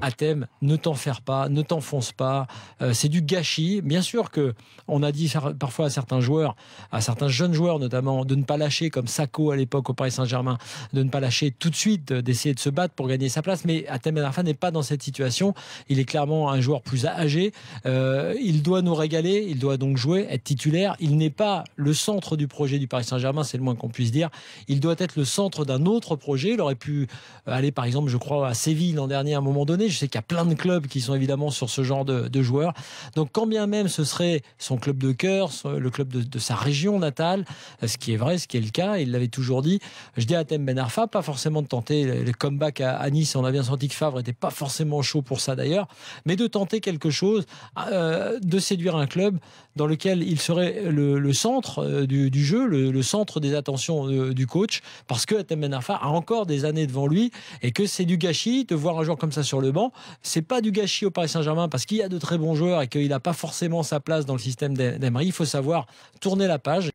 à thème, ne t'en faire pas, ne t'enfonce pas, c'est du gâchis. Bien sûr que on a dit parfois à certains joueurs, à certains jeunes joueurs notamment, de ne pas lâcher comme Sakho à l'époque au Paris Saint-Germain, de ne pas lâcher tout de suite, d'essayer de se battre pour gagner sa place, mais Hatem Ben Arfa n'est pas dans cette situation. Il est clairement un joueur plus âgé, il doit nous régaler, il doit donc jouer, être titulaire. Il n'est pas le centre du projet du Paris Saint-Germain, c'est le moins qu'on puisse dire. Il doit être le centre d'un autre projet. Il aurait pu aller par exemple, je crois, à Séville l'an dernier à un moment donné. Je sais qu'il y a plein de clubs qui sont évidemment sur ce genre de joueurs. Donc quand bien même ce serait son club de cœur, le club de sa région natale, ce qui est vrai, ce qui est le cas, il l'avait toujours dit, je dis à Hatem Ben Arfa, pas forcément de tenter le comeback à Nice, on a bien senti que Favre n'était pas forcément chaud pour ça d'ailleurs, mais de tenter quelque chose, de séduire un club dans lequel il serait le centre du jeu, le centre des attentions du coach, parce que Hatem Ben Arfa a encore des années devant lui et que c'est du gâchis de voir un joueur comme ça sur le banc. C'est pas du gâchis au Paris Saint-Germain parce qu'il y a de très bons joueurs et qu'il n'a pas forcément sa place dans le système d'Emery. Il faut savoir tourner la page.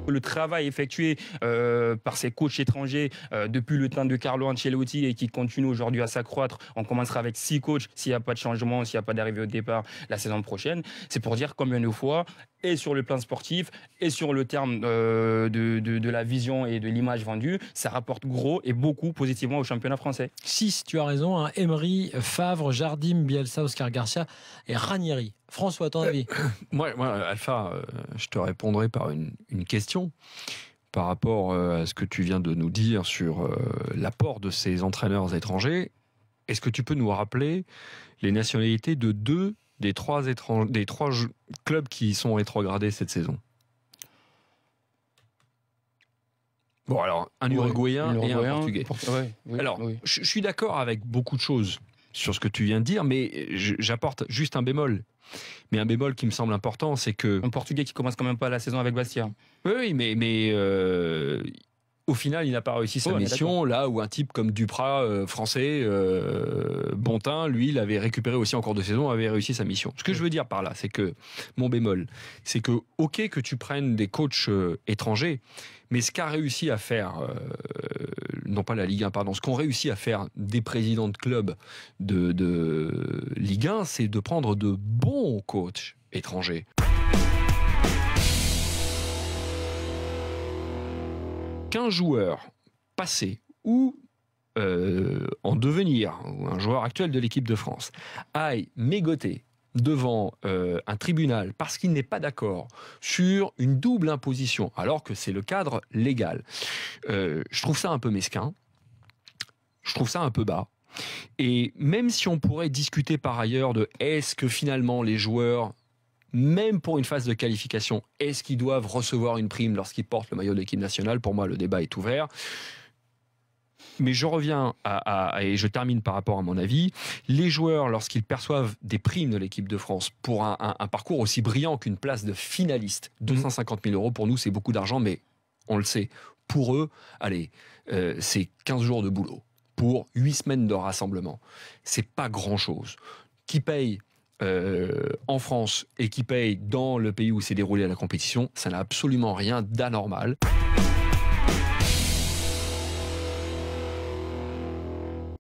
Le travail effectué par ces coachs étrangers depuis le temps de Carlo Ancelotti et qui continue aujourd'hui à s'accroître. On commencera avec 6 coachs s'il n'y a pas de changement, s'il n'y a pas d'arrivée au départ la saison prochaine. C'est pour dire combien de fois, et sur le plan sportif, et sur le terme de la vision et de l'image vendue, ça rapporte gros et beaucoup positivement au championnat français. 6, tu as raison, hein. Emery, Favre, Jardim, Bielsa, Oscar Garcia et Ranieri. François, à ton avis? Moi, Alpha, je te répondrai par une question par rapport à ce que tu viens de nous dire sur l'apport de ces entraîneurs étrangers. Est-ce que tu peux nous rappeler les nationalités de 2 des 3 clubs qui sont rétrogradés cette saison? Bon, alors, un Uruguayen et un Portugais. Je suis d'accord avec beaucoup de choses sur ce que tu viens de dire, mais j'apporte juste un bémol. Mais un bémol qui me semble important, c'est que... Un Portugais qui commence quand même pas la saison avec Bastia. Oui, mais au final, il n'a pas réussi sa mission, là où un type comme Duprat, français, Bontin, lui, il avait récupéré aussi en cours de saison, avait réussi sa mission. Ce que je veux dire par là, c'est que, mon bémol, c'est que, ok que tu prennes des coachs étrangers, mais ce qu'a réussi à faire, non pas la Ligue 1, pardon, ce qu'ont réussi à faire des présidents de clubs de Ligue 1, c'est de prendre de bons coachs étrangers. Qu'un joueur passé ou en devenir, ou un joueur actuel de l'équipe de France, aille mégoter devant un tribunal parce qu'il n'est pas d'accord sur une double imposition, alors que c'est le cadre légal, je trouve ça un peu mesquin, je trouve ça un peu bas. Et même si on pourrait discuter par ailleurs de est-ce que finalement les joueurs, même pour une phase de qualification, est-ce qu'ils doivent recevoir une prime lorsqu'ils portent le maillot de l'équipe nationale? Pour moi, le débat est ouvert. Mais je reviens et je termine par rapport à mon avis. Les joueurs, lorsqu'ils perçoivent des primes de l'équipe de France pour un parcours aussi brillant qu'une place de finaliste, 250 000 € pour nous, c'est beaucoup d'argent, mais on le sait. Pour eux, allez, c'est 15 jours de boulot pour 8 semaines de rassemblement. C'est pas grand-chose. Qui paye en France et qui paye dans le pays où s'est déroulée la compétition, ça n'a absolument rien d'anormal.